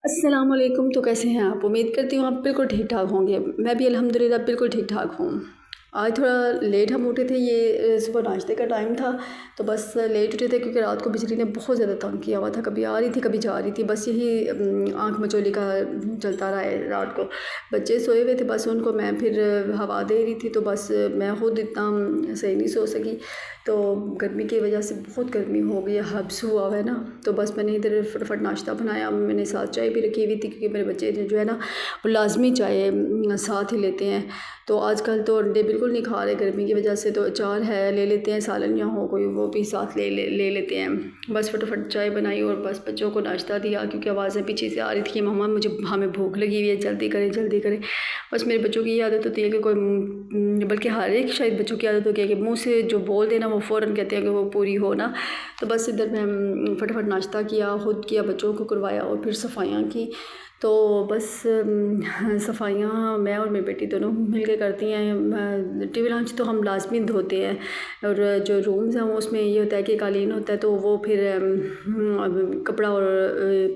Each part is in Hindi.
अस्सलाम वालेकुम। तो कैसे हैं आप? उम्मीद करती हूँ आप बिल्कुल ठीक ठाक होंगे। मैं भी अल्हम्दुलिल्लाह बिल्कुल ठीक ठाक हूँ। आज थोड़ा लेट हम उठे थे, ये सुबह नाश्ते का टाइम था तो बस लेट उठे थे क्योंकि रात को बिजली ने बहुत ज़्यादा तंग किया हुआ था। कभी आ रही थी कभी जा रही थी, बस यही आँख मचोली का चलता रहा है रात को। बच्चे सोए हुए थे, बस उनको मैं फिर हवा दे रही थी तो बस मैं खुद इतना सही नहीं सो सकी। तो गर्मी की वजह से बहुत गर्मी हो गई है, हब्स हुआ हुआ है ना। तो बस मैंने इधर फटाफट नाश्ता बनाया, मैंने साथ चाय भी रखी हुई थी क्योंकि मेरे बच्चे जो है ना वो लाजमी चाय साथ ही लेते हैं। तो आजकल तो अंडे बिल्कुल नहीं खा रहे गर्मी की वजह से, तो अचार है ले लेते हैं, सालन या हो कोई वो भी साथ ले लेते हैं। बस फटाफट चाय बनाई और बस बच्चों को नाश्ता दिया क्योंकि आवाज़ें पीछे से आ रही थी कि मम्मा मुझे हमें भूख लगी हुई है, जल्दी करें जल्दी करें। बस मेरे बच्चों की ये आदत होती है कि कोई बल्कि हर एक शायद बच्चों की आदत होती है कि मुँह से जो बोल देना वो फ़ौरन कहते हैं कि वो पूरी हो ना। तो बस इधर मैं फटाफट नाश्ता किया, खुद किया, बच्चों को करवाया और फिर सफाइयाँ की। तो बस सफाइयाँ मैं और मेरी बेटी दोनों मिल के करती हैं। टीवी लॉन्च तो हम लाजमी धोते हैं और जो रूम्स हैं उसमें ये होता है कि कालीन होता है तो वो फिर कपड़ा और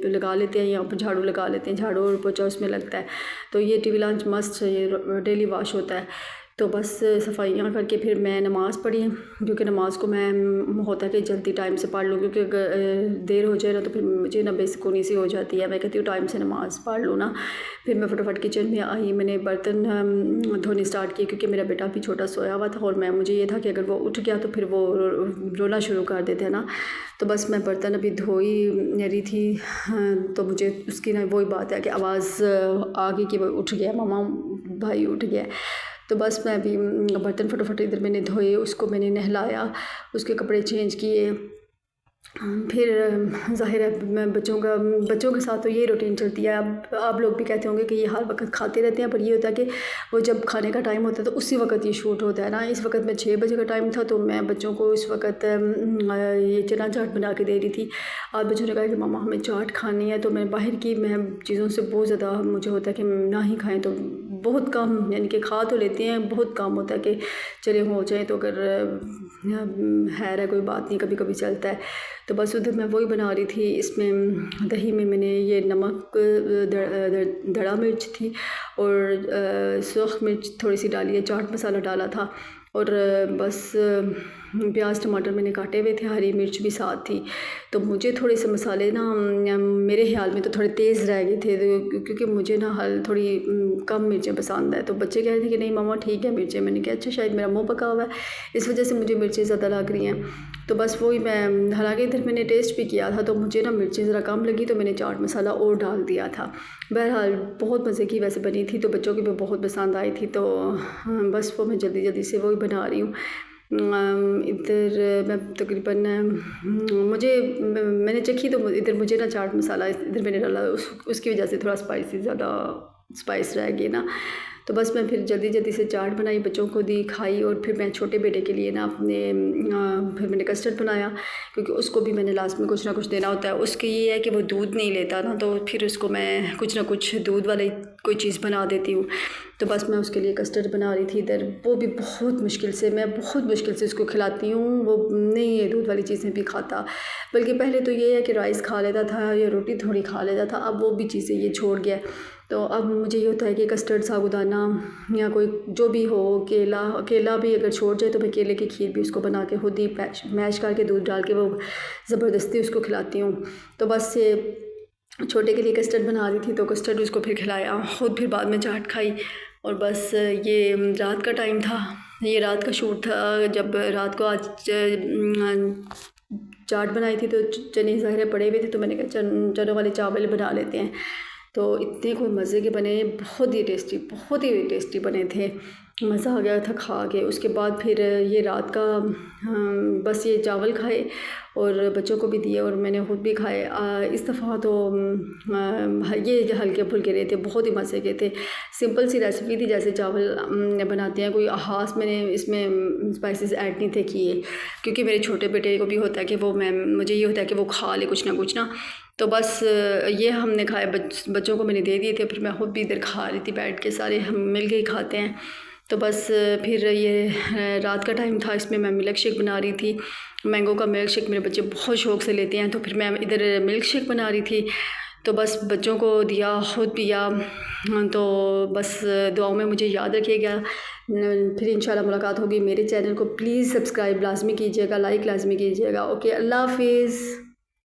लगा लेते हैं या फिर झाड़ू लगा लेते हैं, झाड़ू और पोछा उसमें लगता है। तो ये टीवी लॉन्च मस्ट ये डेली वॉश होता है। तो बस सफाइयाँ करके फिर मैं नमाज़ पढ़ी क्योंकि नमाज़ को मैं होता है कि जल्दी टाइम से पढ़ लूँ क्योंकि अगर देर हो जाए ना तो फिर मुझे ना बेसुकूनी सी हो जाती है। मैं कहती हूँ टाइम से नमाज़ पढ़ लूँ ना। फिर मैं फटाफट किचन में आई, मैंने बर्तन धोने स्टार्ट किए क्योंकि मेरा बेटा भी छोटा सोया हुआ था और मुझे ये था कि अगर वो उठ गया तो फिर वो रोना शुरू कर देते हैं ना। तो बस मैं बर्तन अभी धो ही रही थी। तो मुझे उसकी ना वही बात है कि आवाज़ आ गई कि वो उठ गया, मम्मा भाई उठ गया। तो बस मैं अभी बर्तन फटाफट इधर मैंने धोए, उसको मैंने नहलाया, उसके कपड़े चेंज किए। फिर ज़ाहिर है मैं बच्चों के साथ तो ये रूटीन चलती है। अब आप लोग भी कहते होंगे कि ये हर वक्त खाते रहते हैं, पर ये होता है कि वो जब खाने का टाइम होता है तो उसी वक्त ये शूट होता है ना। इस वक्त में 6 बजे का टाइम था तो मैं बच्चों को इस वक्त ये चना चाट बना के दे रही थी। आज बच्चों ने कहा कि मम्मा हमें चाट खानी है, तो मैं बाहर की मैं चीज़ों से बहुत ज़्यादा मुझे होता है कि ना ही खाएँ तो बहुत कम, यानी कि खा तो लेते हैं, बहुत कम होता है कि चले हो जाए तो अगर है कोई बात नहीं, कभी कभी चलता है। तो बस उधर मैं वही बना रही थी। इसमें दही में मैंने ये नमक, दड़ा मिर्च थी और सूख मिर्च थोड़ी सी डाली है, चाट मसाला डाला था और बस प्याज टमाटर मैंने काटे हुए थे, हरी मिर्च भी साथ थी। तो मुझे थोड़े से मसाले ना मेरे ख्याल में तो थोड़े तेज़ रह गए थे क्योंकि मुझे ना थोड़ी कम मिर्चें पसंद है। तो बच्चे कह रहे थे कि नहीं मम्मा ठीक है मिर्चें। मैंने कहा अच्छा शायद मेरा मुँह पका हुआ है इस वजह से मुझे मिर्चें ज़्यादा लग रही हैं। तो बस वही मैं, हालांकि इधर मैंने टेस्ट भी किया था तो मुझे ना मिर्चें ज़रा कम लगी तो मैंने चाट मसाला और डाल दिया था। बहरहाल बहुत मज़े की वैसे बनी थी तो बच्चों की भी बहुत पसंद आई थी। तो बस वो मैं जल्दी जल्दी से वही बना रही हूँ। इधर मैं तकरीबन मैंने चखी तो इधर मुझे ना चाट मसाला इधर मैंने डाला उसकी वजह से थोड़ा स्पाइसी ज़्यादा स्पाइस रह गई ना। तो बस मैं फिर जल्दी जल्दी से चाट बनाई, बच्चों को दी, खाई और फिर मैं छोटे बेटे के लिए ना अपने फिर मैंने कस्टर्ड बनाया क्योंकि उसको भी मैंने लास्ट में कुछ ना कुछ देना होता है। उसके ये है कि वो दूध नहीं लेता ना, तो फिर उसको मैं कुछ ना कुछ दूध वाली कोई चीज़ बना देती हूँ। तो बस मैं उसके लिए कस्टर्ड बना रही थी इधर। वो भी बहुत मुश्किल से, मैं बहुत मुश्किल से उसको खिलाती हूँ, वो नहीं ये दूध वाली चीज़ें भी खाता। बल्कि पहले तो ये है कि राइस खा लेता था या रोटी थोड़ी खा लेता था, अब वो भी चीज़ें ये छोड़ गया। तो अब मुझे ये होता है कि कस्टर्ड, साबूदाना या कोई जो भी हो, केला भी अगर छोड़ जाए तो मैं केले की खीर भी उसको बना के खुद ही मैश करके दूध डाल के वो ज़बरदस्ती उसको खिलाती हूँ। तो बस ये छोटे के लिए कस्टर्ड बना रही थी तो कस्टर्ड उसको फिर खिलाया, खुद फिर बाद में चाट खाई। और बस ये रात का टाइम था, ये रात का शूट था। जब रात को आज चाट बनाई थी तो चने ज़ाहिर पड़े हुए थे तो मैंने कहा चनों वाले चावल बना लेते हैं। तो इतने कोई मज़े के बने, बहुत ही टेस्टी बने थे, मज़ा आ गया था खा के। उसके बाद फिर ये रात का बस ये चावल खाए और बच्चों को भी दिए और मैंने खुद भी खाए। इस दफ़ा तो ये हल्के फुल्के रहे थे, बहुत ही मज़े के थे। सिंपल सी रेसिपी थी, जैसे चावल बनाते हैं, कोई ख़ास मैंने इसमें स्पाइसेस ऐड नहीं थे किए क्योंकि मेरे छोटे बेटे को भी होता है कि मुझे ये होता है कि वो खा ले कुछ ना कुछ ना। तो बस ये हमने खाए, बच्चों को मैंने दे दिए थे, फिर मैं खुद भी इधर खा रही थी बैठ के, सारे हम मिल के ही खाते हैं। तो बस फिर ये रात का टाइम था, इसमें मैं मिल्क शेक बना रही थी। मैंगो का मिल्क शेक मेरे बच्चे बहुत शौक़ से लेते हैं, तो फिर मैं इधर मिल्क शेक बना रही थी। तो बस बच्चों को दिया, खुद पिया। तो बस दुआओं में मुझे याद रखिएगा। फिर इंशाल्लाह मुलाकात होगी। मेरे चैनल को प्लीज़ सब्सक्राइब लाज़मी कीजिएगा, लाइक लाज़मी कीजिएगा। ओके, अल्लाह हाफिज़।